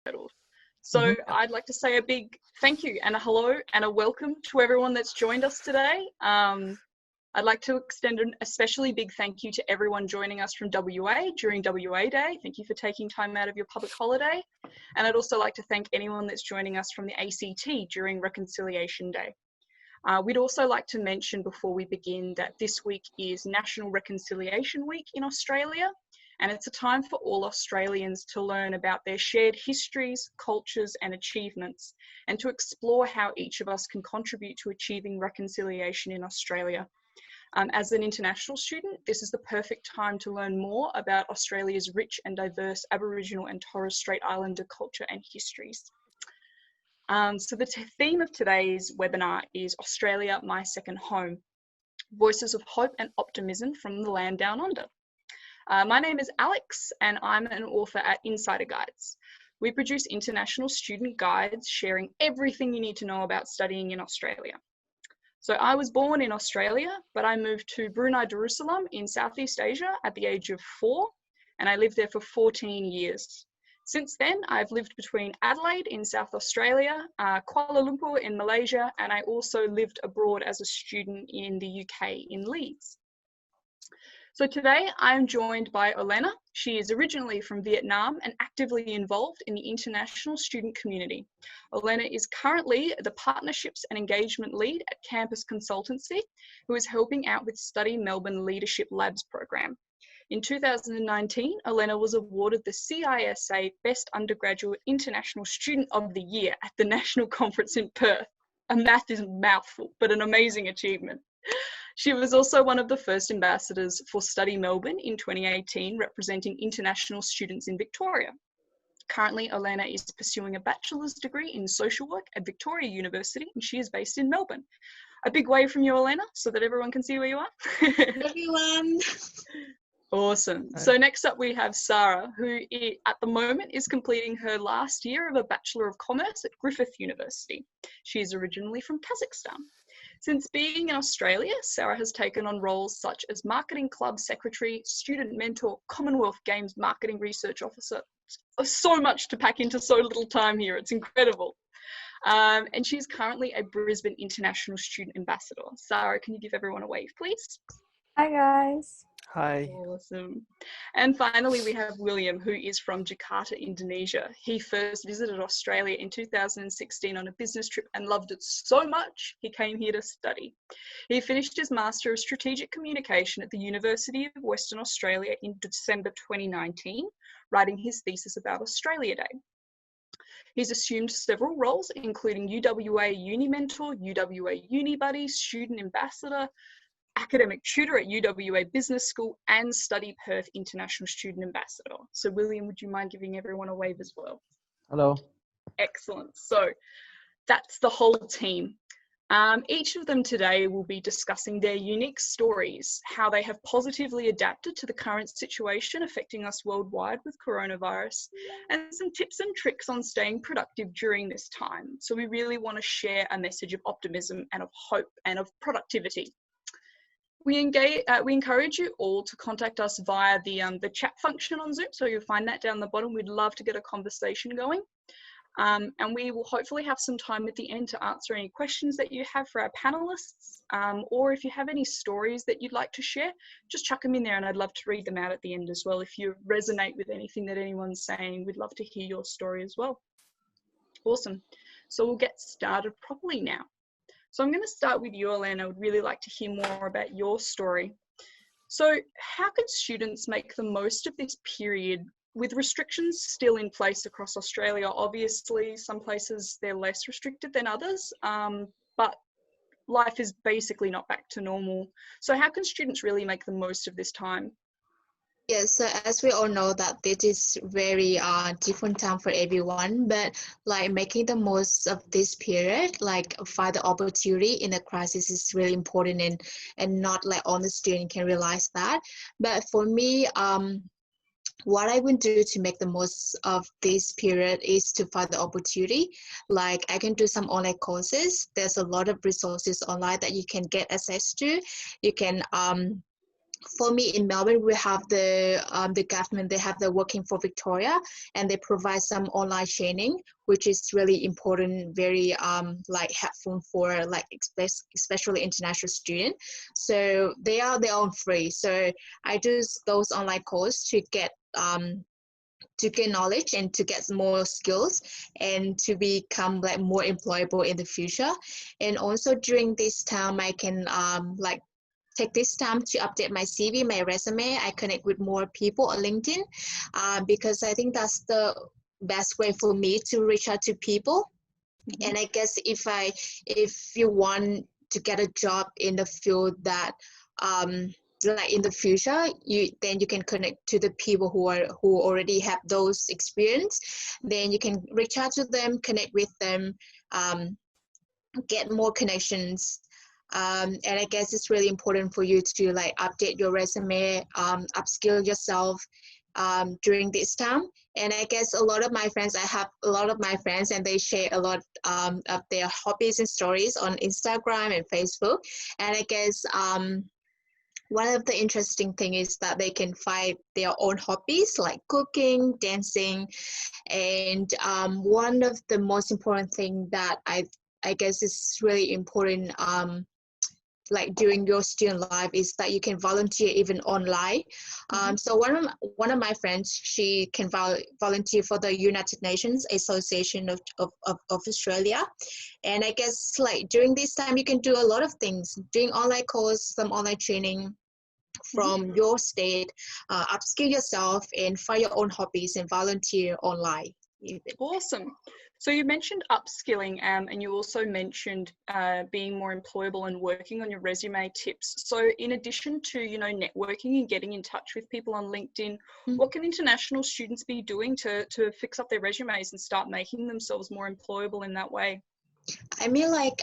settled. So I'd like to say a big thank you and a hello and a welcome to everyone that's joined us today. I'd like to extend an especially big thank you to everyone joining us from WA during WA Day. Thank you for taking time out of your public holiday. And I'd also like to thank anyone that's joining us from the ACT during Reconciliation Day. We'd also like to mention before we begin that this week is National Reconciliation Week in Australia, and it's a time for all Australians to learn about their shared histories, cultures and achievements, and to explore how each of us can contribute to achieving reconciliation in Australia. As an international student, this is the perfect time to learn more about Australia's rich and diverse Aboriginal and Torres Strait Islander culture and histories. So the theme of today's webinar is Australia, My Second Home, Voices of Hope and Optimism from the Land Down Under. My name is Alex and I'm an author at Insider Guides. We produce international student guides sharing everything you need to know about studying in Australia. So I was born in Australia, but I moved to Brunei Darussalam in Southeast Asia at the age of 4, and I lived there for 14 years. Since then, I've lived between Adelaide in South Australia, Kuala Lumpur in Malaysia, and I also lived abroad as a student in the UK in Leeds. So today I'm joined by Olena. She is originally from Vietnam and actively involved in the international student community. Olena is currently the Partnerships and Engagement Lead at Campus Consultancy, who is helping out with Study Melbourne Leadership Labs program. In 2019, Olena was awarded the CISA Best Undergraduate International Student of the Year at the National Conference in Perth. A math is a mouthful, but an amazing achievement. She was also one of the first ambassadors for Study Melbourne in 2018, representing international students in Victoria. Currently, Olena is pursuing a bachelor's degree in social work at Victoria University, and she is based in Melbourne. A big wave from you, Olena, so that everyone can see where you are. Everyone. Awesome. So next up we have Sarah, who at the moment is completing her last year of a Bachelor of Commerce at Griffith University. She is originally from Kazakhstan. Since being in Australia, Sarah has taken on roles such as Marketing Club Secretary, Student Mentor, Commonwealth Games Marketing Research Officer. So much to pack into so little time here. It's incredible. And she's currently a Brisbane International Student Ambassador. Sarah, can you give everyone a wave, please? Hi, guys. Hi. Awesome. And finally, we have William, who is from Jakarta, Indonesia. He first visited Australia in 2016 on a business trip and loved it so much, he came here to study. He finished his Master of Strategic Communication at the University of Western Australia in December 2019, writing his thesis about Australia Day. He's assumed several roles, including UWA Uni Mentor, UWA Uni Buddy, Student Ambassador, Academic Tutor at UWA Business School, and Study Perth International Student Ambassador. So William, would you mind giving everyone a wave as well? Hello. Excellent. So that's the whole team. Each of them today will be discussing their unique stories, how they have positively adapted to the current situation affecting us worldwide with coronavirus, and some tips and tricks on staying productive during this time. So we really want to share a message of optimism and of hope and of productivity. We encourage you all to contact us via the chat function on Zoom. So you'll find that down the bottom. We'd love to get a conversation going. And we will hopefully have some time at the end to answer any questions that you have for our panelists. Or if you have any stories that you'd like to share, just chuck them in there and I'd love to read them out at the end as well. If you resonate with anything that anyone's saying, we'd love to hear your story as well. Awesome. So we'll get started properly now. So I'm going to start with you, Olena. I would really like to hear more about your story. So how can students make the most of this period with restrictions still in place across Australia? Obviously, some places they're less restricted than others, but life is basically not back to normal. So how can students really make the most of this time? Yes, so as we all know that this is very different time for everyone, but like making the most of this period, like find the opportunity in a crisis is really important, and not like all the students can realize that. But for me, what I would do to make the most of this period is to find the opportunity. Like I can do some online courses. There's a lot of resources online that you can get access to. You can for me in Melbourne, we have the government, they have the Working for Victoria, and they provide some online training, which is really important, very like helpful for like especially international student. So they're on free. So I do those online courses to get knowledge and to get more skills and to become like more employable in the future. And also during this time, I can like take this time to update my CV, my resume. I connect with more people on LinkedIn because I think that's the best way for me to reach out to people. Mm-hmm. And I guess if you want to get a job in the field that like in the future, you can connect to the people who already have those experience. Then you can reach out to them, connect with them, get more connections. And I guess it's really important for you to like update your resume, upskill yourself during this time. And I guess I have a lot of my friends and they share a lot of their hobbies and stories on Instagram and Facebook. And I guess one of the interesting thing is that they can find their own hobbies like cooking, dancing, and one of the most important thing that I guess is really important like during your student life is that you can volunteer even online. So one of my friends, she can volunteer for the United Nations Association of Australia. And I guess like during this time you can do a lot of things, doing online course, some online training from your state, upskill yourself and find your own hobbies and volunteer online. Even. Awesome. So you mentioned upskilling and you also mentioned being more employable and working on your resume tips. So in addition to, networking and getting in touch with people on LinkedIn, what can international students be doing to fix up their resumes and start making themselves more employable in that way? I mean, like,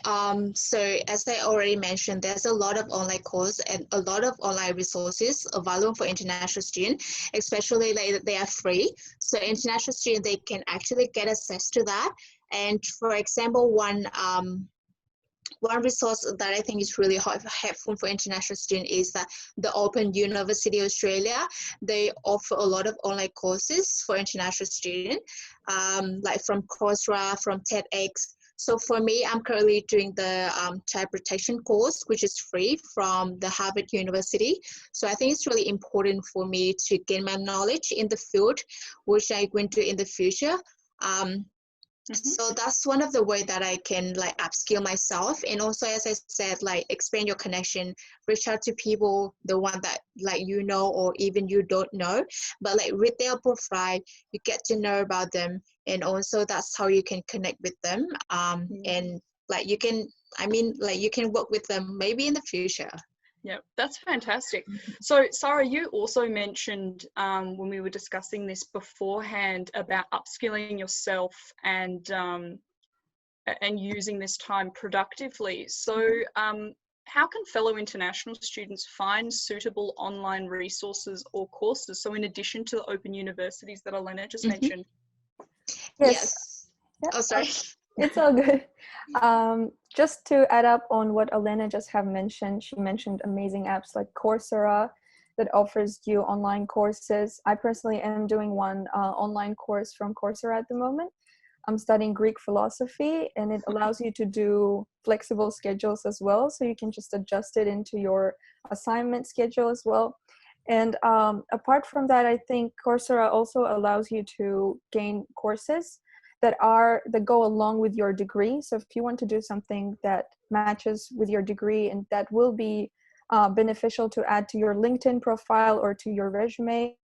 so as I already mentioned, there's a lot of online courses and a lot of online resources available for international students, especially like they are free. So international students, they can actually get access to that. And for example, one resource that I think is really helpful for international students is that the Open University Australia. They offer a lot of online courses for international students, like from Coursera, from TEDx. So for me, I'm currently doing the child protection course, which is free from the Harvard University. So I think it's really important for me to gain my knowledge in the field, which I'm going to in the future. So that's one of the way that I can like upskill myself. And also, as I said, like expand your connection, reach out to people, the one that like or even you don't know, but like read their profile, you get to know about them. And also that's how you can connect with them. And like you can work with them maybe in the future. Yeah, that's fantastic. So, Sarah, you also mentioned when we were discussing this beforehand about upskilling yourself and using this time productively. So, how can fellow international students find suitable online resources or courses? So, in addition to the open universities that Elena just mentioned. Yes. Oh, sorry. It's all good. Just to add up on what Elena just have mentioned, she mentioned amazing apps like Coursera that offers you online courses. I personally am doing one online course from Coursera at the moment. I'm studying Greek philosophy, and it allows you to do flexible schedules as well. So you can just adjust it into your assignment schedule as well. And apart from that, I think Coursera also allows you to gain courses that go along with your degree. So if you want to do something that matches with your degree and that will be beneficial to add to your LinkedIn profile or to your resume,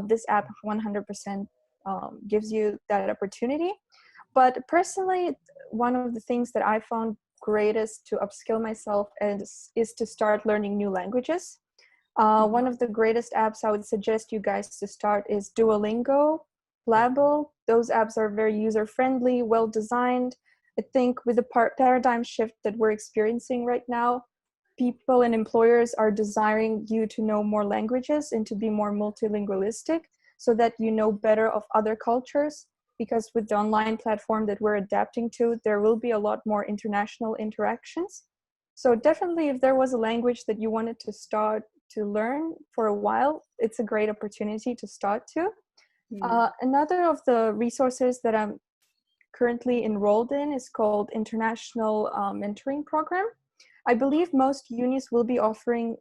this app 100% gives you that opportunity. But personally, one of the things that I found greatest to upskill myself is to start learning new languages. One of the greatest apps I would suggest you guys to start is Duolingo, Babbel. Those apps are very user-friendly, well-designed. I think with the paradigm shift that we're experiencing right now, people and employers are desiring you to know more languages and to be more multilingualistic so that you know better of other cultures. Because with the online platform that we're adapting to, there will be a lot more international interactions. So definitely, if there was a language that you wanted to start to learn for a while, it's a great opportunity to start to. Mm. Another of the resources that I'm currently enrolled in is called International Mentoring Program. I believe most unis will be offering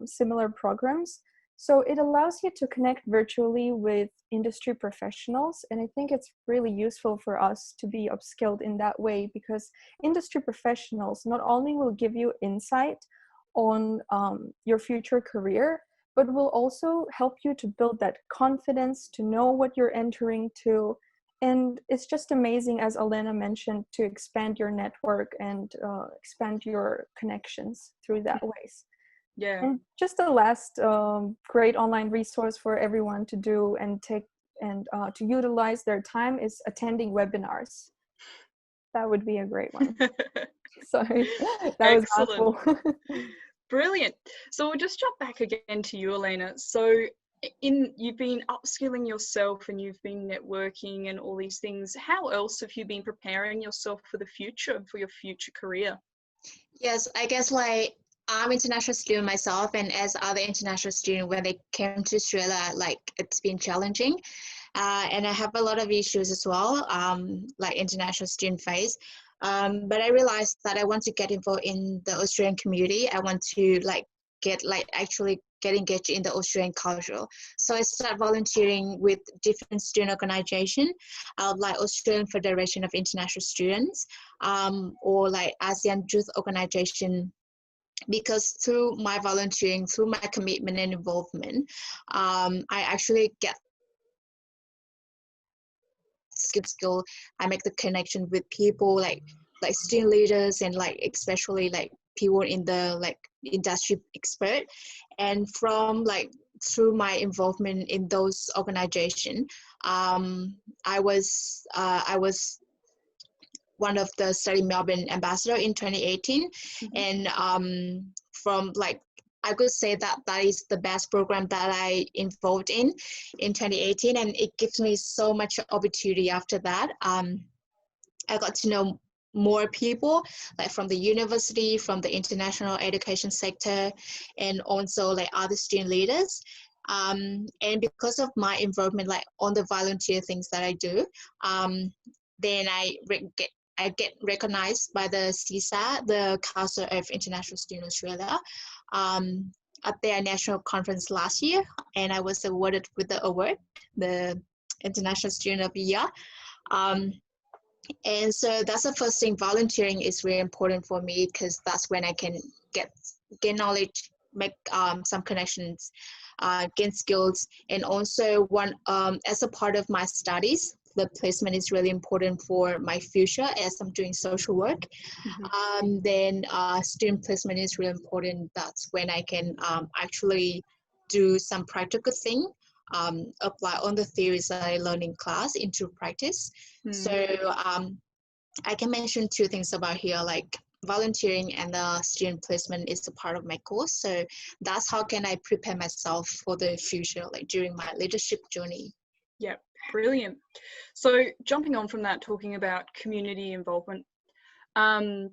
similar programs. So it allows you to connect virtually with industry professionals. And I think it's really useful for us to be upskilled in that way, because industry professionals not only will give you insight on your future career, but will also help you to build that confidence, to know what you're entering to. And it's just amazing, as Elena mentioned, to expand your network and expand your connections through that ways. Yeah. And just the last great online resource for everyone to do and take and to utilize their time is attending webinars. That would be a great one. Sorry, that was Excellent. awful. Brilliant. So we'll just jump back again to you, Elena. So you've been upskilling yourself and you've been networking and all these things. How else have you been preparing yourself for the future, for your future career? Yes, I guess like I'm international student myself, and as other international student, when they came to Australia, like it's been challenging, and I have a lot of issues as well, like international student phase. But I realized that I want to get involved in the Australian community. I want to actually get engaged in the Australian culture. So I started volunteering with different student organizations, like Australian Federation of International Students, or like ASEAN Youth Organization, because through my volunteering, through my commitment and involvement, I actually get skill. I make the connection with people like student leaders and like especially like people in the like industry expert, and from like through my involvement in those organizations, I was one of the Study Melbourne ambassador in 2018, and from like I could say that is the best program that I involved in 2018, and it gives me so much opportunity after that. I got to know more people like from the university, from the international education sector, and also like other student leaders. And because of my involvement like on the volunteer things that I do, then I get recognized by the CSA, the Council of International Students Australia, at their national conference last year, and I was awarded with the award, the International Student of the Year. And so that's the first thing. Volunteering is really important for me because that's when I can get knowledge, make some connections, gain skills, and also as a part of my studies, the placement is really important for my future as I'm doing social work. Then student placement is really important. That's when I can actually do some practical thing, apply on the theories that I learn in class into practice. So I can mention two things about here, like volunteering and the student placement is a part of my course. So that's how can I prepare myself for the future, like during my leadership journey. Yeah, brilliant. So jumping on from that, talking about community involvement,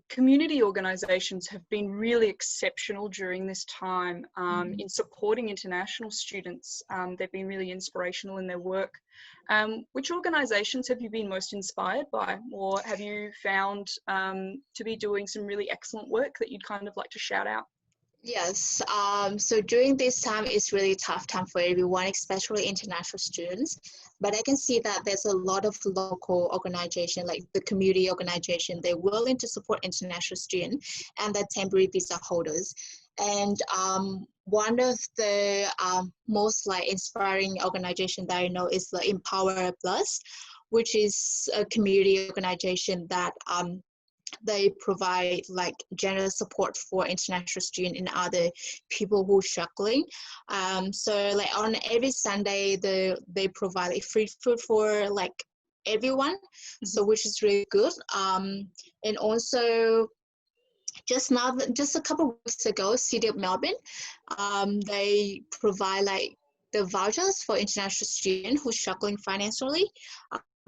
community organisations have been really exceptional during this time in supporting international students. They've been really inspirational in their work. Which organisations have you been most inspired by, or have you found to be doing some really excellent work that you'd kind of like to shout out? Yes, so during this time, it's really tough time for everyone, especially international students. But I can see that there's a lot of local organization, like the community organization, they're willing to support international students and the temporary visa holders. And one of the most like inspiring organization that I know is the Empower Plus, which is a community organization that they provide like general support for international students and other people who are struggling. So like on every Sunday, they provide like free food for like everyone, so which is really good. And also just a couple of weeks ago, City of Melbourne, they provide like the vouchers for international students who are struggling financially.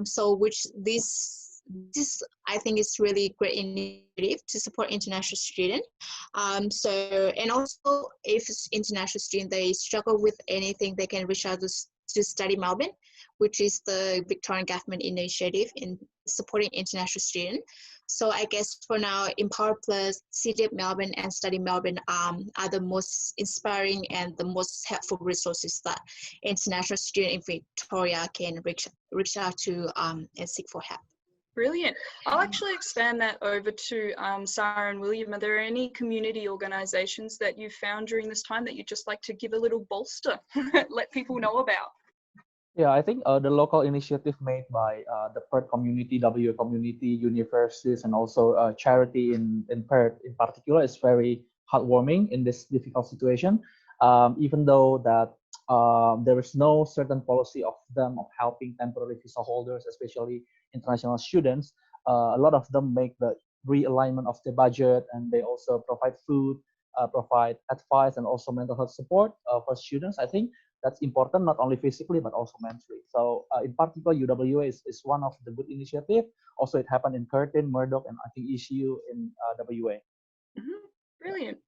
So which this this I think is really great initiative to support international students. So, and also if international student they struggle with anything, they can reach out to Study Melbourne, which is the Victorian government initiative in supporting international students. So I guess for now, Empower Plus, City of Melbourne, and Study Melbourne are the most inspiring and the most helpful resources that international students in Victoria can reach out to and seek for help. Brilliant. I'll actually expand that over to Sarah and William. Are there any community organisations that you found during this time that you'd just like to give a little bolster, let people know about? Yeah, I think the local initiative made by the Perth community, WA community, universities, and also charity in Perth in particular is very heartwarming in this difficult situation. Even though that there is no certain policy of them of helping temporary visa holders, especially international students, a lot of them make the realignment of the budget, and they also provide food, provide advice, and also mental health support for students. I think that's important, not only physically, but also mentally. So in particular, UWA is one of the good initiative. Also, it happened in Curtin, Murdoch, and I think ECU in WA. Mm-hmm. Brilliant.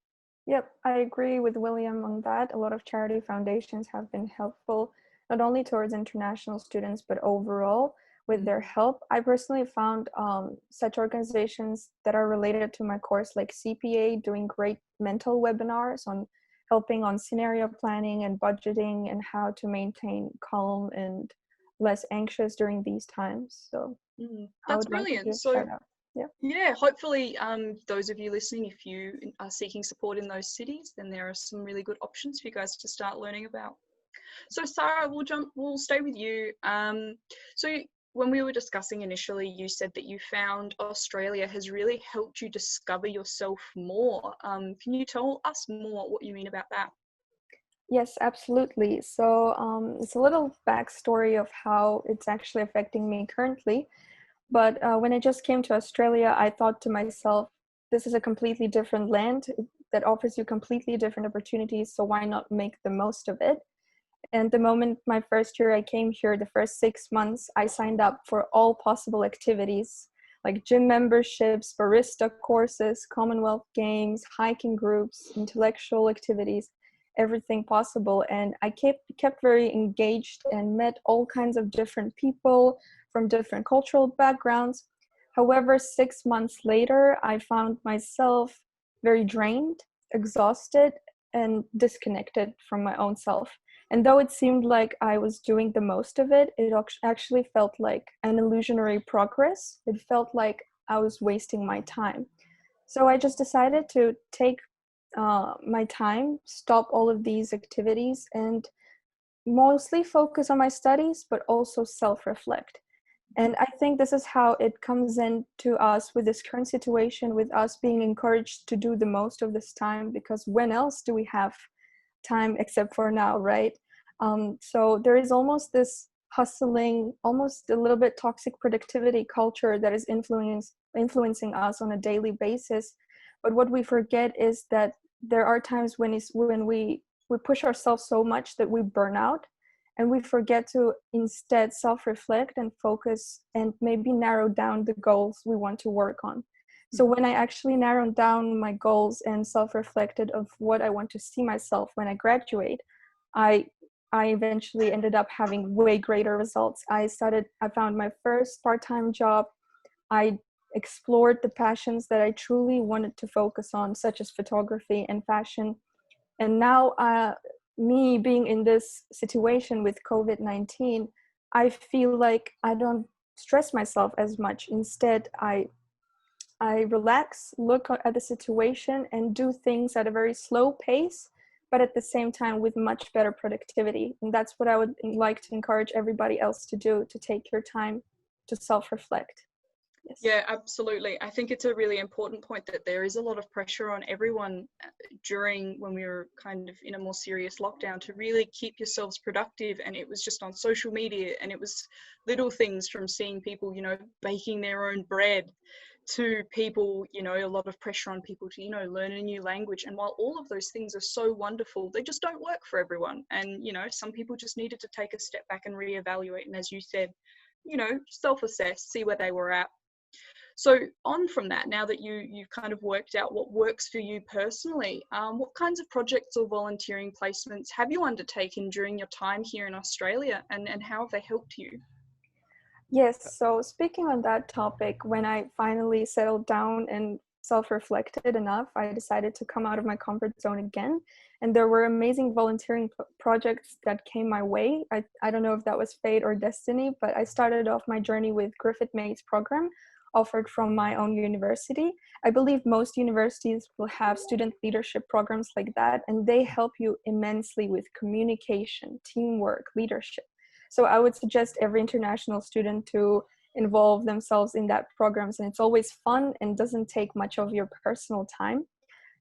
Yep, I agree with William on that. A lot of charity foundations have been helpful, not only towards international students, but overall with their help. I personally found such organizations that are related to my course, like CPA, doing great mental webinars on helping on scenario planning and budgeting and how to maintain calm and less anxious during these times. So that's brilliant. Like to give a shout out. Yeah, hopefully those of you listening, if you are seeking support in those cities, then there are some really good options for you guys to start learning about. So Sarah, we'll stay with you. So when we were discussing initially, you said that you found Australia has really helped you discover yourself more. Can you tell us more what you mean about that? Yes, absolutely. So it's a little backstory of how it's actually affecting me currently. But when I just came to Australia, I thought to myself, this is a completely different land that offers you completely different opportunities. So why not make the most of it? And the moment my first year I came here, the first 6 months, I signed up for all possible activities, like gym memberships, barista courses, Commonwealth Games, hiking groups, intellectual activities, everything possible. And I kept very engaged and met all kinds of different people from different cultural backgrounds. However, 6 months later, I found myself very drained, exhausted, and disconnected from my own self. And though it seemed like I was doing the most of it, it actually felt like an illusionary progress. It felt like I was wasting my time. So I just decided to take my time, stop all of these activities, and mostly focus on my studies, but also self-reflect. And I think this is how it comes in to us with this current situation, with us being encouraged to do the most of this time, because when else do we have time except for now, right? So there is almost this hustling, almost a little bit toxic productivity culture that is influencing us on a daily basis. But what we forget is that there are times when we push ourselves so much that we burn out, and we forget to instead self-reflect and focus and maybe narrow down the goals we want to work on. So when I actually narrowed down my goals and self-reflected of what I want to see myself when I graduate, I eventually ended up having way greater results. I found my first part-time job. I explored the passions that I truly wanted to focus on, such as photography and fashion. And now, me being in this situation with COVID-19, I feel like I don't stress myself as much. Instead, I relax, look at the situation, and do things at a very slow pace, but at the same time with much better productivity. And that's what I would like to encourage everybody else to do, to take your time to self-reflect. Yes. Yeah, absolutely. I think it's a really important point that there is a lot of pressure on everyone during when we were kind of in a more serious lockdown to really keep yourselves productive. And it was just on social media, and it was little things from seeing people, baking their own bread, to people, a lot of pressure on people to, learn a new language. And while all of those things are so wonderful, they just don't work for everyone. And, some people just needed to take a step back and reevaluate. And as you said, self-assess, see where they were at, So on from that, now that you've kind of worked out what works for you personally, what kinds of projects or volunteering placements have you undertaken during your time here in Australia, and how have they helped you? Yes, so speaking on that topic, when I finally settled down and self-reflected enough, I decided to come out of my comfort zone again. And there were amazing volunteering projects that came my way. I don't know if that was fate or destiny, but I started off my journey with Griffith Mates program offered from my own university. I believe most universities will have student leadership programs like that, and they help you immensely with communication, teamwork, leadership. So I would suggest every international student to involve themselves in that programs, and it's always fun and doesn't take much of your personal time.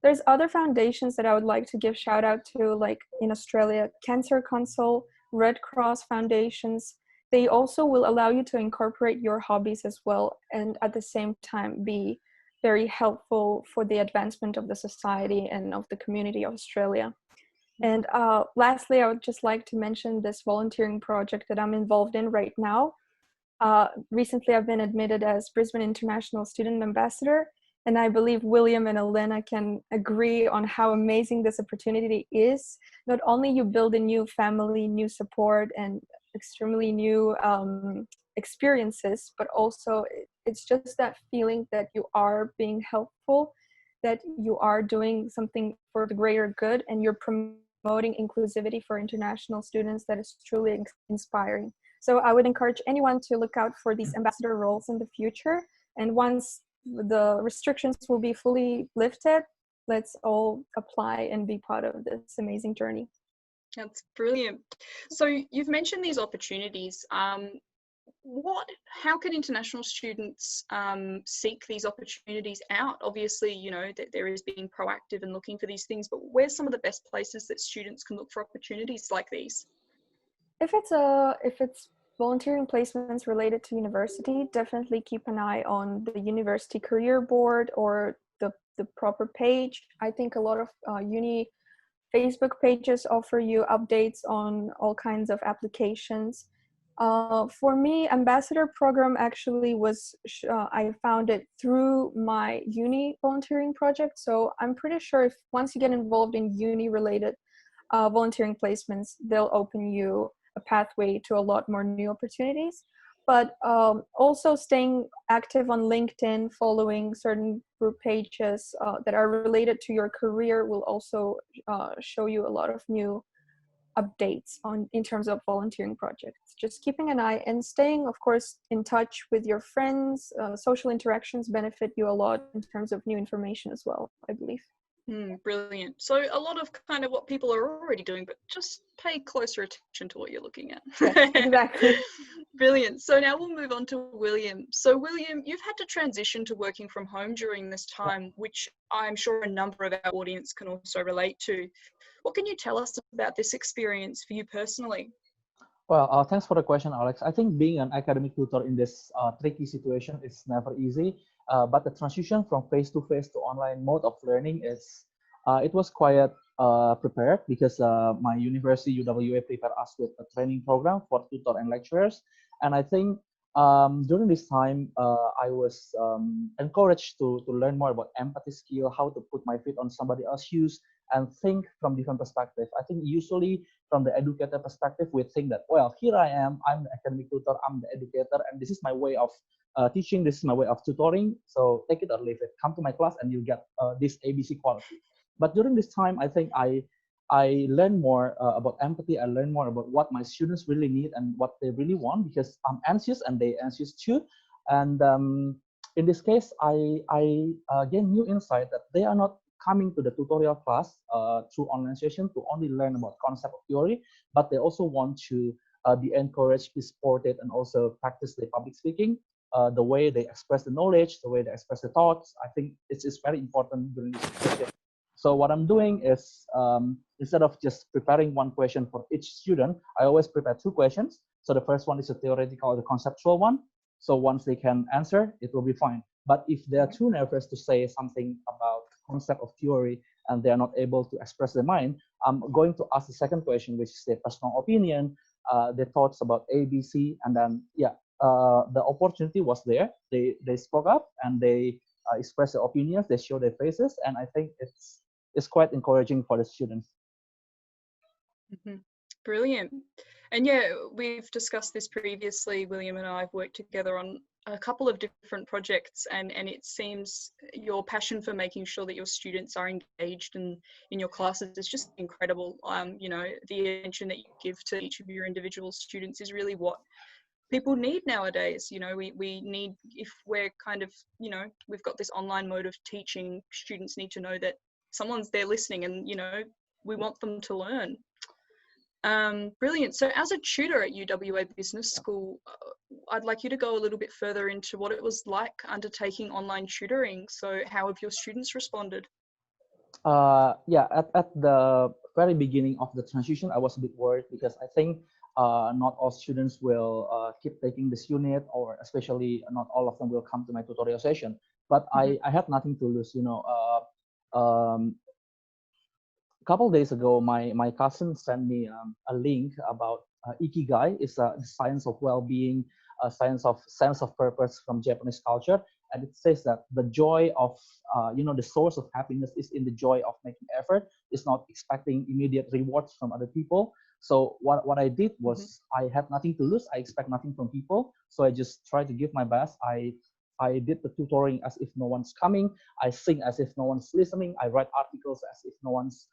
There's other foundations that I would like to give shout out to, like in Australia, Cancer Council, Red Cross foundations. They also will allow you to incorporate your hobbies as well, and at the same time be very helpful for the advancement of the society and of the community of Australia. And lastly, I would just like to mention this volunteering project that I'm involved in right now. Recently, I've been admitted as Brisbane International Student Ambassador, and I believe William and Elena can agree on how amazing this opportunity is. Not only you build a new family, new support, and extremely new experiences, but also it's just that feeling that you are being helpful, that you are doing something for the greater good, and you're promoting inclusivity for international students that is truly inspiring. So I would encourage anyone to look out for these ambassador roles in the future. And once the restrictions will be fully lifted, let's all apply and be part of this amazing journey. That's brilliant. So you've mentioned these opportunities. How can international students seek these opportunities out? Obviously, you know, that there is being proactive and looking for these things, but where's some of the best places that students can look for opportunities like these? If it's volunteering placements related to university, definitely keep an eye on the university career board or the proper page. I think a lot of uni Facebook pages offer you updates on all kinds of applications. For me, ambassador program actually was, I found it through my uni volunteering project. So I'm pretty sure if once you get involved in uni related volunteering placements, they'll open you a pathway to a lot more new opportunities. But also staying active on LinkedIn, following certain group pages that are related to your career will also show you a lot of new updates in terms of volunteering projects. Just keeping an eye and staying, of course, in touch with your friends. Social interactions benefit you a lot in terms of new information as well, I believe. Brilliant. So a lot of kind of what people are already doing, but just pay closer attention to what you're looking at. Yes, exactly. Brilliant. So now we'll move on to William. So William, you've had to transition to working from home during this time, which I'm sure a number of our audience can also relate to. What can you tell us about this experience for you personally? Well, thanks for the question, Alex. I think being an academic tutor in this tricky situation is never easy, but the transition from face-to-face to online mode of learning it was quite prepared because my university, UWA, prepared us with a training program for tutor and lecturers. And I think during this time, I was encouraged to learn more about empathy skill, how to put my feet on somebody else's shoes, and think from different perspectives. I think usually from the educator perspective, we think that, well, here I am, I'm the academic tutor, I'm the educator, and this is my way of teaching, this is my way of tutoring, so take it or leave it. Come to my class and you get this ABC quality. But during this time, I think I learned more about empathy. I learned more about what my students really need and what they really want, because I'm anxious and they anxious too. And in this case, I gained new insight that they are not coming to the tutorial class through online session to only learn about concept of theory, but they also want to be encouraged, be supported, and also practice their public speaking, the way they express the knowledge, the way they express the thoughts. I think it's very important during this situation. So what I'm doing is, instead of just preparing one question for each student, I always prepare two questions. So the first one is a theoretical or the conceptual one. So once they can answer, it will be fine. But if they are too nervous to say something about concept of theory and they are not able to express their mind, I'm going to ask the second question, which is their personal opinion, their thoughts about A, B, C, and then the opportunity was there. They spoke up and they express their opinions. They show their faces, and I think it's quite encouraging for the students. Mhm. Brilliant. And yeah, we've discussed this previously. William and I have worked together on a couple of different projects, and it seems your passion for making sure that your students are engaged in your classes is just incredible. You know, the attention that you give to each of your individual students is really what people need nowadays. You know, we need, if we're kind of, you know, we've got this online mode of teaching, students need to know that someone's there listening, and, you know, we want them to learn. Brilliant. So as a tutor at UWA Business School, I'd like you to go a little bit further into what it was like undertaking online tutoring. So how have your students responded? Yeah, at the very beginning of the transition, I was a bit worried because I think not all students will keep taking this unit, or especially not all of them will come to my tutorial session. But I had nothing to lose, you know. A couple days ago, my cousin sent me a link about ikigai. It's the science of well-being, a science of sense of purpose from Japanese culture, and it says that the joy of the source of happiness is in the joy of making effort. It's not expecting immediate rewards from other people. So what I did was I had nothing to lose. I expect nothing from people, so I just tried to give my best. I did the tutoring as if no one's coming. I sing as if no one's listening. I write articles as if no one's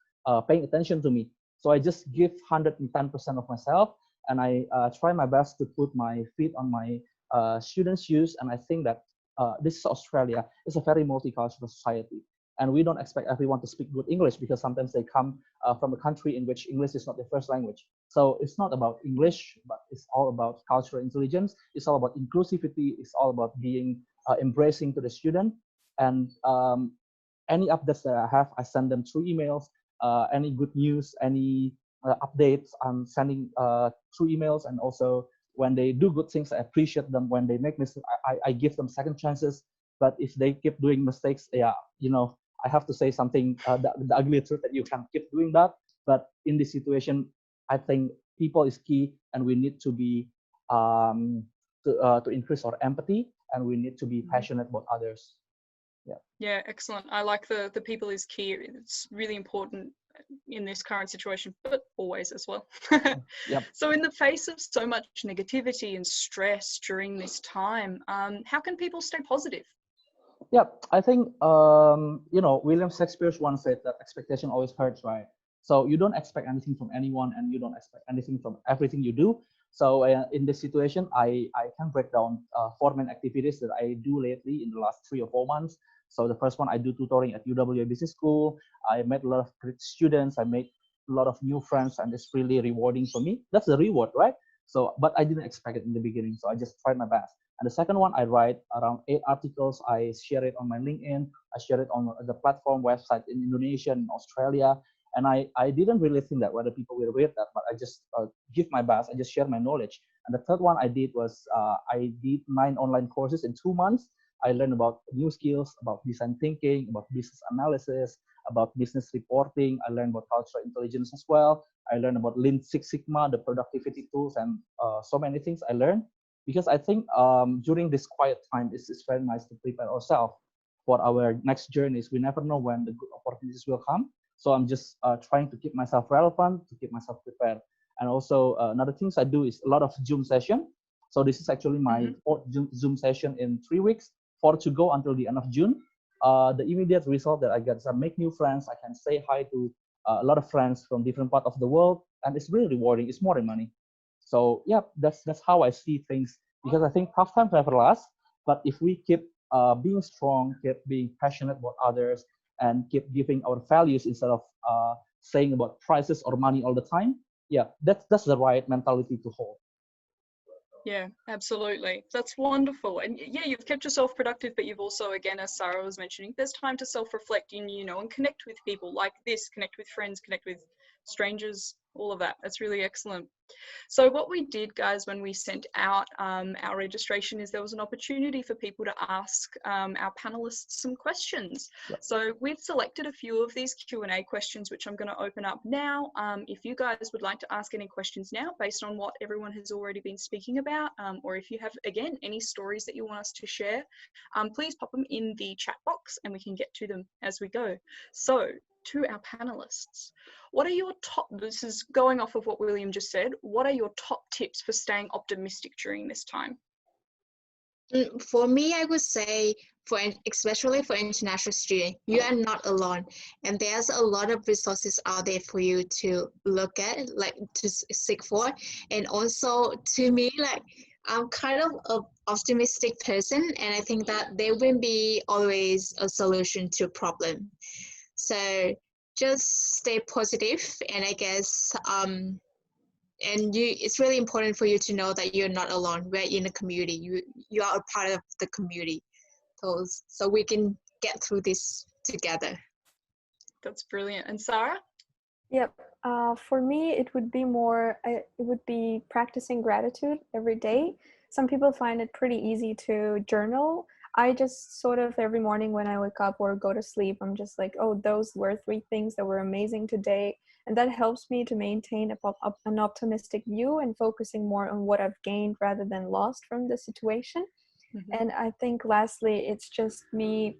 paying attention to me. So I just give 110% of myself, and I try my best to put my feet on my students' shoes. And I think that this is Australia. It's a very multicultural society, and we don't expect everyone to speak good English because sometimes they come from a country in which English is not their first language. So it's not about English, but it's all about cultural intelligence. It's all about inclusivity. It's all about being embracing to the student. And any updates that I have, I send them through emails. Any good news, any updates, I'm sending through emails. And also when they do good things, I appreciate them. When they make mistakes, I give them second chances. But if they keep doing mistakes, yeah, I have to say something, the ugly truth, that you can't keep doing that. But in this situation, I think people is key, and we need to be to increase our empathy, and we need to be passionate about others. Yeah, excellent. I like the people is key. It's really important in this current situation, but always as well. Yep. So in the face of so much negativity and stress during this time, how can people stay positive? Yeah, I think William Shakespeare once said that expectation always hurts, right? So you don't expect anything from anyone, and you don't expect anything from everything you do. So in this situation, I can break down 4 main activities that I do lately in the last 3 or 4 months. So the first one, I do tutoring at UWA Business School. I met a lot of great students. I made a lot of new friends, and it's really rewarding for me. That's the reward, right? So, but I didn't expect it in the beginning, so I just tried my best. And the second one, I write around 8 articles. I share it on my LinkedIn. I share it on the platform website in Indonesia and Australia. And I didn't really think that whether people will read that, but I just give my best. I just share my knowledge. And the third one I did was I did 9 online courses in 2 months. I learned about new skills, about design thinking, about business analysis, about business reporting. I learned about cultural intelligence as well. I learned about Lean Six Sigma, the productivity tools, and so many things I learned. Because I think during this quiet time, it's very nice to prepare ourselves for our next journeys. We never know when the good opportunities will come. So I'm just trying to keep myself relevant, to keep myself prepared. And also another things I do is a lot of Zoom session. So this is actually my 4th Zoom session in 3 weeks, 4 to go until the end of June. The immediate result that I get is I make new friends. I can say hi to a lot of friends from different parts of the world, and it's really rewarding. It's more than money. So yeah, that's how I see things, because I think tough times never last. But if we keep being strong, keep being passionate about others, and keep giving our values instead of saying about prices or money all the time, yeah, that's the right mentality to hold. Yeah, absolutely. That's wonderful. And yeah, you've kept yourself productive, but you've also, again, as Sarah was mentioning, there's time to self-reflect and, and connect with people like this, connect with friends, connect with strangers, all of that. That's really excellent. So what we did, guys, when we sent out our registration is there was an opportunity for people to ask our panelists some questions. Yep. So we've selected a few of these Q&A questions, which I'm going to open up now. If you guys would like to ask any questions now based on what everyone has already been speaking about, or if you have, again, any stories that you want us to share, please pop them in the chat box and we can get to them as we go. So to our panelists, what are your top, this is going off of what William just said, what are your top tips for staying optimistic during this time? For me, I would say, especially for international students, you are not alone, and there's a lot of resources out there for you to look at, like to seek for. And also, to me, like I'm kind of an optimistic person, and I think that there will be always a solution to a problem. So just stay positive, and I guess it's really important for you to know that you're not alone. We're in a community. You are a part of the community, so we can get through this together. That's brilliant. And Sarah? Yep. For me, it would be practicing gratitude every day. Some people find it pretty easy to journal. I just sort of every morning when I wake up or go to sleep, I'm just like, oh, those were 3 things that were amazing today. And that helps me to maintain an optimistic view and focusing more on what I've gained rather than lost from the situation. Mm-hmm. And I think lastly, it's just me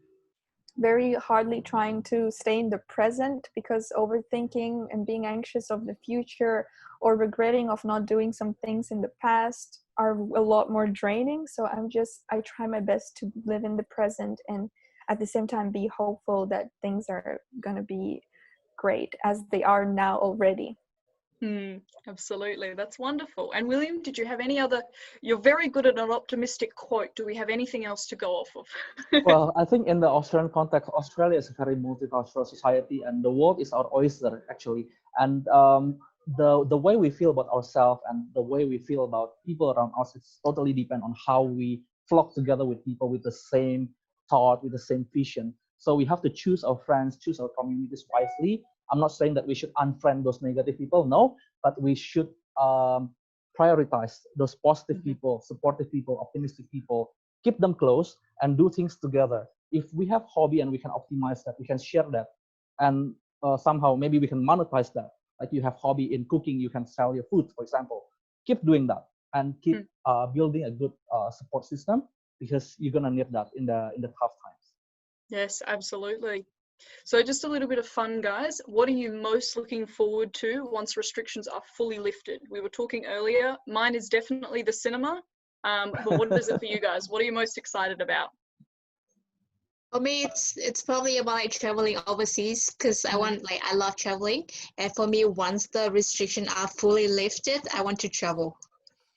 very hardly trying to stay in the present, because overthinking and being anxious of the future or regretting of not doing some things in the past are a lot more draining. So I try my best to live in the present and at the same time be hopeful that things are going to be great as they are now already. Absolutely. That's wonderful. And William, did you have any other, you're very good at an optimistic quote. Do we have anything else to go off of? Well, I think in the Australian context, Australia is a very multicultural society and the world is our oyster actually. And the way we feel about ourselves and the way we feel about people around us, it's totally depend on how we flock together with people with the same thought, with the same vision. So we have to choose our friends, choose our communities wisely. I'm not saying that we should unfriend those negative people, no, but we should prioritize those positive people, supportive people, optimistic people, keep them close and do things together. If we have hobby and we can optimize that, we can share that, and somehow maybe we can monetize that. Like you have hobby in cooking, you can sell your food, for example. Keep doing that and keep building a good support system, because you're gonna need that in the tough times. Yes, absolutely. So just a little bit of fun, guys. What are you most looking forward to once restrictions are fully lifted? We were talking earlier. Mine is definitely the cinema. But what is it for you guys? What are you most excited about? For me, it's probably about like traveling overseas, because I love traveling. And for me, once the restrictions are fully lifted, I want to travel.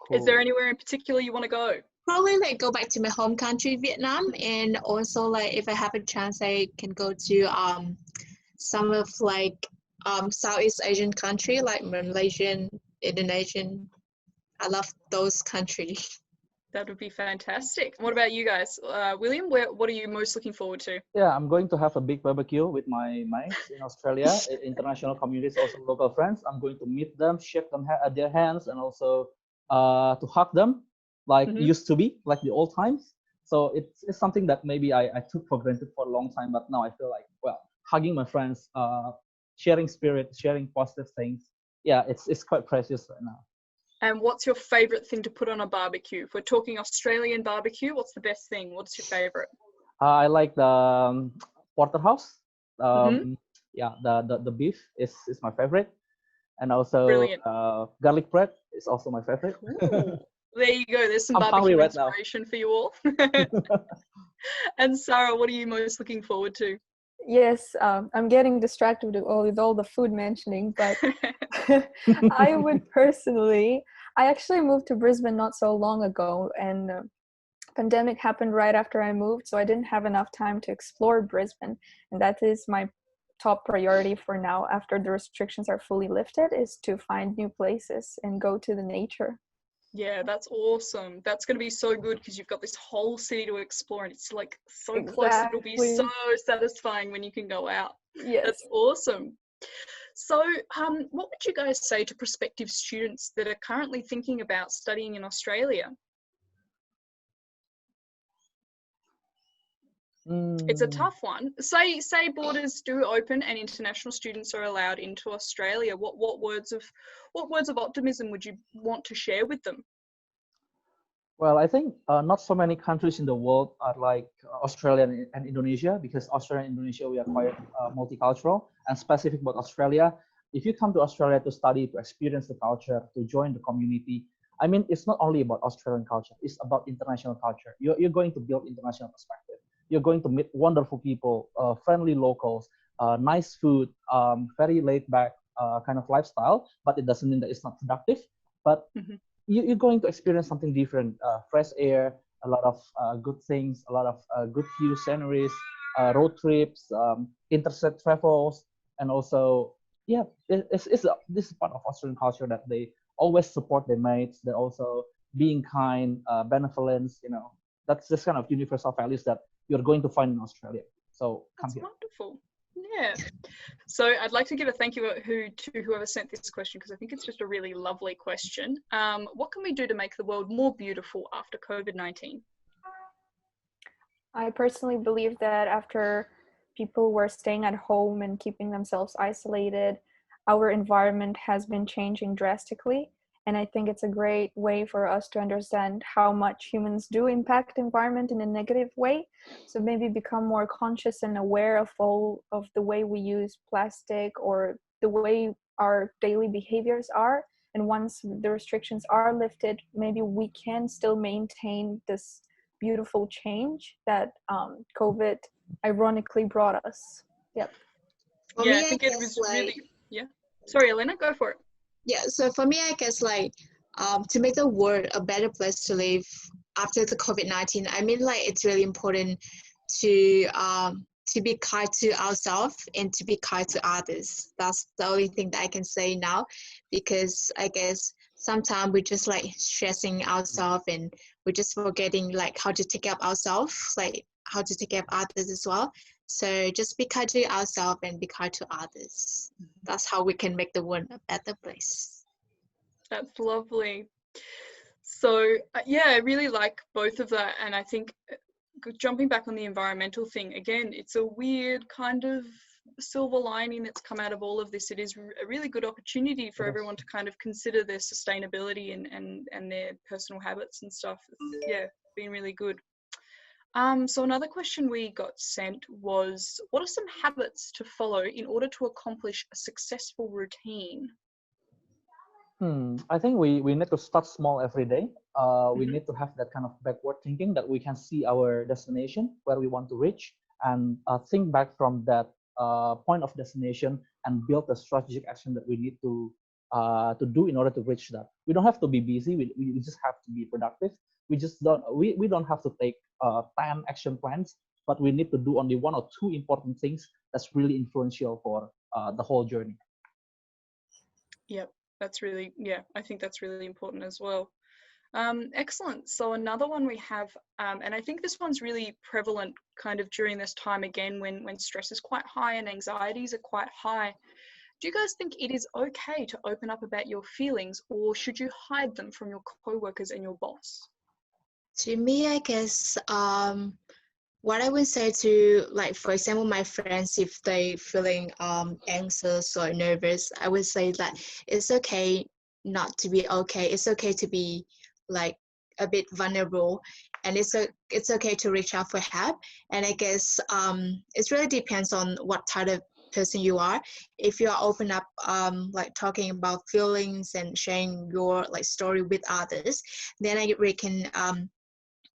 Cool. Is there anywhere in particular you want to go? Probably like go back to my home country, Vietnam, and also like if I have a chance, I can go to some of like Southeast Asian country like Malaysian, Indonesian. I love those countries. That would be fantastic. What about you guys? William, what are you most looking forward to? Yeah, I'm going to have a big barbecue with my mates in Australia, international communities, also local friends. I'm going to meet them, shake them their hands, and also to hug them like it used to be, like the old times. So it's something that maybe I took for granted for a long time, but now I feel like, well, hugging my friends, sharing spirit, sharing positive things. Yeah, it's quite precious right now. And what's your favorite thing to put on a barbecue? If we're talking Australian barbecue, what's the best thing? What's your favorite? I like the porterhouse. Yeah, the beef is my favorite, and also garlic bread is also my favorite. There you go. There's some barbecue inspiration for you all. And Sarah, what are you most looking forward to? Yes, I'm getting distracted with all the food mentioning, but I would personally, I actually moved to Brisbane not so long ago, and pandemic happened right after I moved, so I didn't have enough time to explore Brisbane, and that is my top priority for now after the restrictions are fully lifted, is to find new places and go to the nature. Yeah, that's awesome. That's going to be so good because you've got this whole city to explore and it's like so close. It'll be so satisfying when you can go out. Yes. That's awesome. So, what would you guys say to prospective students that are currently thinking about studying in Australia? It's a tough one. Say borders do open and international students are allowed into Australia. What words of optimism would you want to share with them? Well, I think not so many countries in the world are like Australia and Indonesia, because Australia and Indonesia, we are quite multicultural. And specific about Australia, if you come to Australia to study, to experience the culture, to join the community, I mean, it's not only about Australian culture, it's about international culture. You're going to build international perspective. You're going to meet wonderful people, friendly locals, nice food, very laid back kind of lifestyle, but it doesn't mean that it's not productive. But you're going to experience something different, fresh air, a lot of good things, a lot of good view sceneries, road trips, interstate travels, and also, yeah, this is part of Australian culture that they always support their mates. They're also being kind, benevolence, that's this kind of universal values that you're going to find in Australia. So come That's here. wonderful. Yeah. So I'd like to give a thank you to whoever sent this question, because I think it's just a really lovely question. What can we do to make the world more beautiful after COVID-19? I personally believe that after people were staying at home and keeping themselves isolated, our environment has been changing drastically. And I think it's a great way for us to understand how much humans do impact the environment in a negative way. So maybe become more conscious and aware of all of the way we use plastic or the way our daily behaviors are. And once the restrictions are lifted, maybe we can still maintain this beautiful change that COVID ironically brought us. Yep. For Yeah, me, I think I it guess, was like, really, yeah. Sorry, Elena, go for it. yeah, so for me, I guess, like, to make the world a better place to live after the COVID-19, I mean, like, it's really important to be kind to ourselves and to be kind to others. That's the only thing that I can say now, because I guess sometimes we're just like stressing ourselves and we're just forgetting like how to take care of ourselves, like how to take care of others as well. So just be kind to ourselves and be kind to others. That's how we can make the world a better place. That's lovely. So yeah, I really like both of that. And I think jumping back on the environmental thing, again, it's a weird kind of silver lining that's come out of all of this. It is a really good opportunity for everyone to kind of consider their sustainability and their personal habits and stuff. Yeah, been really good. So another question we got sent was, what are some habits to follow in order to accomplish a successful routine? I think we need to start small every day. We need to have that kind of backward thinking, that we can see our destination, where we want to reach, and think back from that point of destination and build a strategic action that we need to do in order to reach that. We don't have to be busy. We just have to be productive. We don't have to take 10 action plans, but we need to do only one or two important things that's really influential for the whole journey. Yep, that's really, yeah, I think that's really important as well. Excellent. So another one we have, and I think this one's really prevalent kind of during this time again, when stress is quite high and anxieties are quite high. Do you guys think it is okay to open up about your feelings, or should you hide them from your co-workers and your boss? To me, I guess what I would say to, like, for example, my friends, if they feeling anxious or nervous, I would say that it's okay not to be okay. It's okay to be like a bit vulnerable, and it's okay to reach out for help. And I guess it really depends on what type of person you are. If you are open up like talking about feelings and sharing your like story with others, then I reckon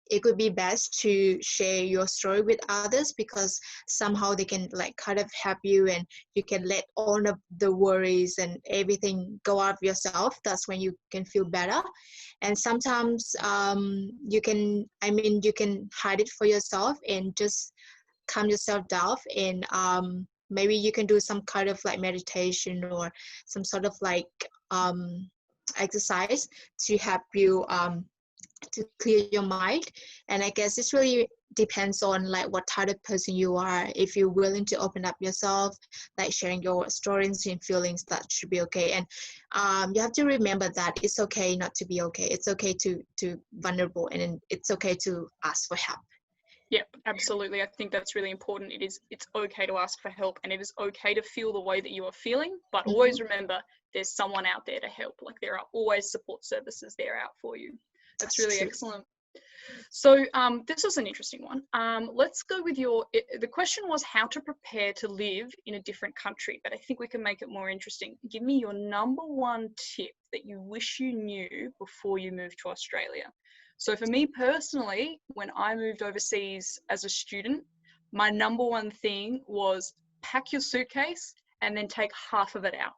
it could be best to share your story with others, because somehow they can like kind of help you, and you can let all of the worries and everything go out of yourself. That's when you can feel better. And sometimes you can hide it for yourself and just calm yourself down, and maybe you can do some kind of like meditation or some sort of like exercise to help you to clear your mind. And I guess this really depends on like what type of person you are. If you're willing to open up yourself, like sharing your stories and feelings, that should be okay. And you have to remember that it's okay not to be okay. It's okay to vulnerable, and it's okay to ask for help. Yep, absolutely. I think that's really important. It's okay to ask for help, and it is okay to feel the way that you are feeling, but always remember there's someone out there to help. Like there are always support services there out for you. That's really true. excellent. So this was an interesting one. Let's go with the question was how to prepare to live in a different country, but I think we can make it more interesting. Give me your number one tip that you wish you knew before you moved to Australia. So for me personally, when I moved overseas as a student, my number one thing was pack your suitcase and then take half of it out.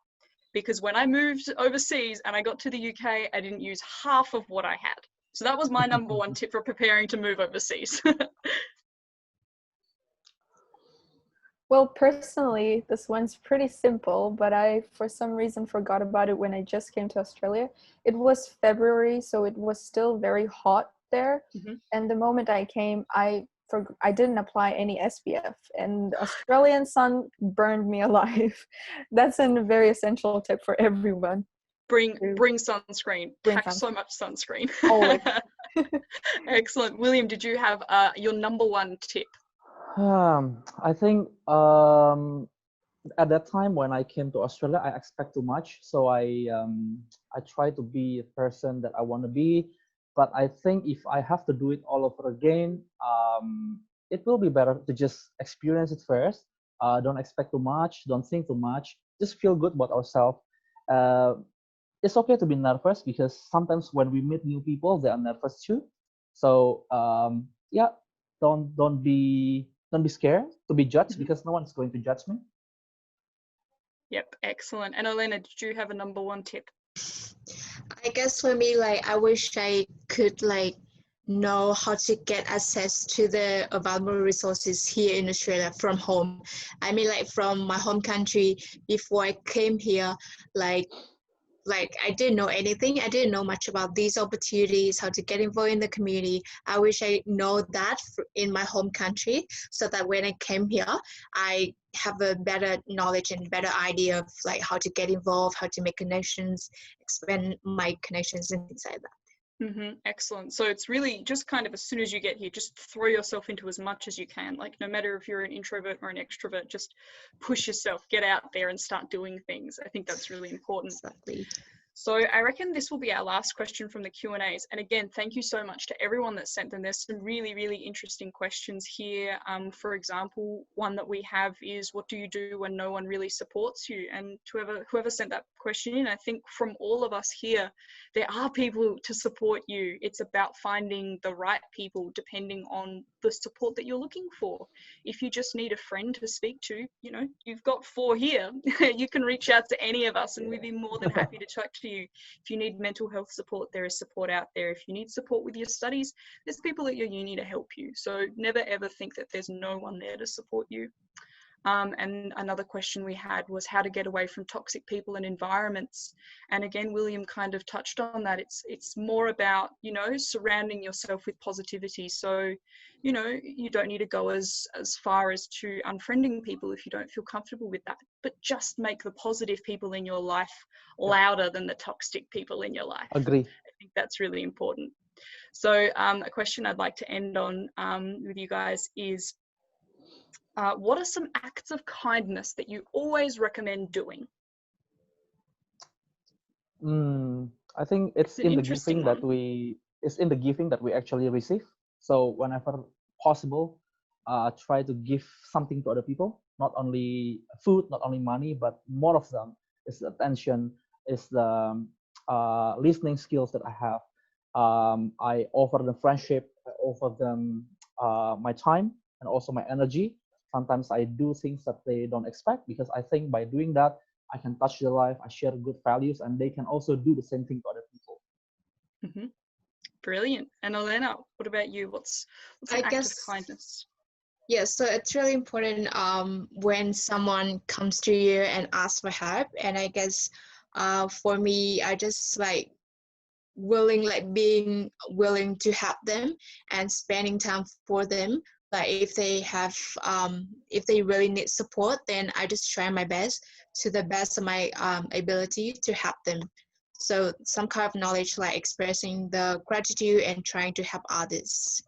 Because when I moved overseas and I got to the UK, I didn't use half of what I had. So that was my number one tip for preparing to move overseas. Well, personally, this one's pretty simple, but I, for some reason, forgot about it when I just came to Australia. It was February, so it was still very hot there. And the moment I came, I didn't apply any SPF, and the Australian sun burned me alive. That's a very essential tip for everyone. Bring sunscreen. Pack so much sunscreen. Always. Excellent. William, did you have your number one tip? I think at that time when I came to Australia, I expect too much. So I try to be a person that I want to be. But I think if I have to do it all over again, it will be better to just experience it first. Don't expect too much. Don't think too much. Just feel good about ourselves. It's okay to be nervous because sometimes when we meet new people, they are nervous too. So yeah, don't be scared to be judged because no one's going to judge me. Yep, excellent. And Elena, did you have a number one tip? I guess for me, like I wish I could like know how to get access to the available resources here in Australia from home. I mean, like from my home country, before I came here, like I didn't know anything. I didn't know much about these opportunities, how to get involved in the community. I wish I know that in my home country, so that when I came here, I have a better knowledge and better idea of like how to get involved, how to make connections, expand my connections and things like that. Excellent. So it's really just kind of as soon as you get here, just throw yourself into as much as you can. Like no matter if you're an introvert or an extrovert, just push yourself, get out there and start doing things. I think that's really important. Exactly. So I reckon this will be our last question from the Q&As. And again, thank you so much to everyone that sent them. There's some really, really interesting questions here. For example, one that we have is, what do you do when no one really supports you? And whoever sent that question in, I think from all of us here, there are people to support you. It's about finding the right people depending on the support that you're looking for. If you just need a friend to speak to, you know, you've got 4 here. You can reach out to any of us and we'd be more than happy to talk to you. If you need mental health support, there is support out there. If you need support with your studies, there's people at your uni to help you. So never ever think that there's no one there to support you. And another question we had was how to get away from toxic people and environments. And again, William kind of touched on that. It's more about, you know, surrounding yourself with positivity. So, you know, you don't need to go as far as to unfriending people if you don't feel comfortable with that. But just make the positive people in your life louder than the toxic people in your life. Agree. I think that's really important. So a question I'd like to end on with you guys is, what are some acts of kindness that you always recommend doing? I think it's in the giving that we actually receive. So whenever possible, try to give something to other people. Not only food, not only money, but more of them is the attention, is the listening skills that I have. I offer them friendship. I offer them my time and also my energy. Sometimes I do things that they don't expect because I think by doing that, I can touch their life, I share good values, and they can also do the same thing to other people. Brilliant. And Elena, what about you? What's an act of kindness? Yeah, so it's really important when someone comes to you and asks for help. And I guess for me, I just like being willing to help them and spending time for them. Like if they really need support, then I just try my best to the best of my ability to help them. So some kind of knowledge, like expressing the gratitude and trying to help others.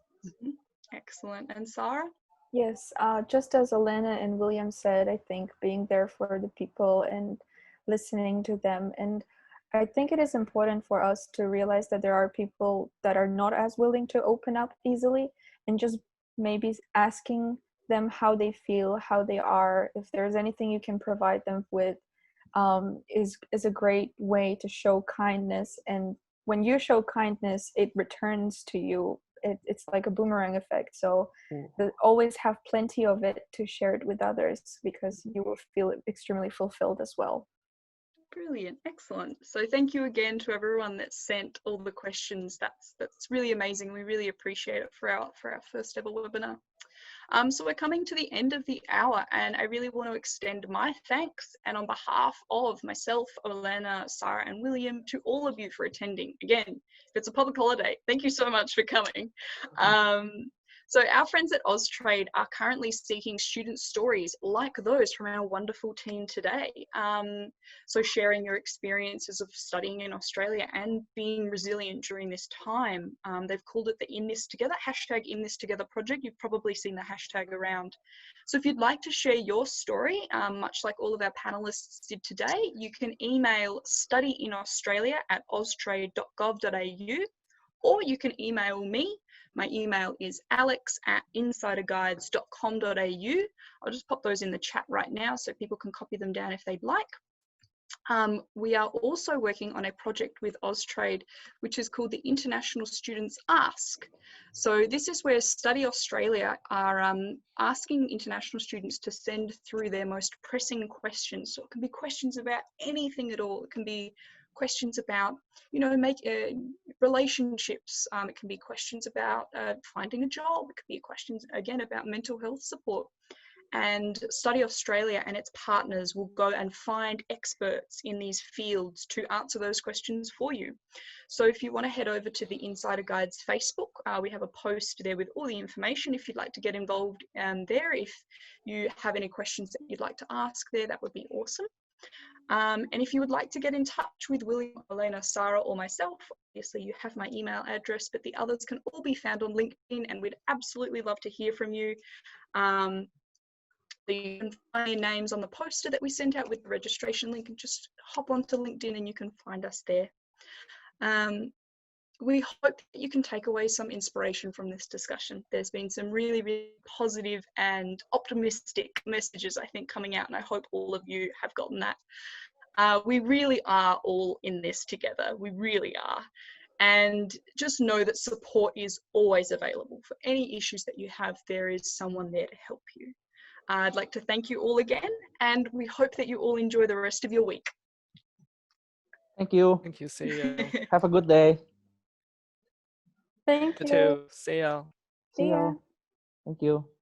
Excellent. And Sarah? Yes, just as Elena and William said, I think being there for the people and listening to them. And I think it is important for us to realize that there are people that are not as willing to open up easily, and just maybe asking them how they feel, how they are, if there's anything you can provide them with, is a great way to show kindness. And when you show kindness, it returns to you. It's like a boomerang effect. So always have plenty of it to share it with others, because you will feel extremely fulfilled as well. Brilliant. Excellent. So thank you again to everyone that sent all the questions. That's really amazing. We really appreciate it for our first ever webinar. So we're coming to the end of the hour, and I really want to extend my thanks, and on behalf of myself, Elena, Sarah and William, to all of you for attending. Again, if it's a public holiday, thank you so much for coming. So our friends at Austrade are currently seeking student stories like those from our wonderful team today. So sharing your experiences of studying in Australia and being resilient during this time. They've called it the In This Together, #InThisTogether project. You've probably seen the hashtag around. So if you'd like to share your story, much like all of our panelists did today, you can email studyinaustralia@austrade.gov.au, or you can email me. My email is alex@insiderguides.com.au. I'll just pop those in the chat right now so people can copy them down if they'd like. We are also working on a project with Austrade, which is called the International Students Ask. So this is where Study Australia are asking international students to send through their most pressing questions. So it can be questions about anything at all. It can be questions about, relationships. It can be questions about finding a job. It could be questions, again, about mental health support. And Study Australia and its partners will go and find experts in these fields to answer those questions for you. So if you want to head over to the Insider Guides Facebook, we have a post there with all the information if you'd like to get involved there. If you have any questions that you'd like to ask there, that would be awesome. And if you would like to get in touch with William, Elena, Sarah, or myself, obviously you have my email address, but the others can all be found on LinkedIn, and we'd absolutely love to hear from you. You can find your names on the poster that we sent out with the registration link, and just hop onto LinkedIn and you can find us there. We hope that you can take away some inspiration from this discussion. There's been some really, really positive and optimistic messages, I think, coming out, and I hope all of you have gotten that. We really are all in this together. We really are. And just know that support is always available. For any issues that you have, there is someone there to help you. I'd like to thank you all again, and we hope that you all enjoy the rest of your week. Thank you. Thank you. See you. Have a good day. Thank You you. too. See ya. See you. Thank you.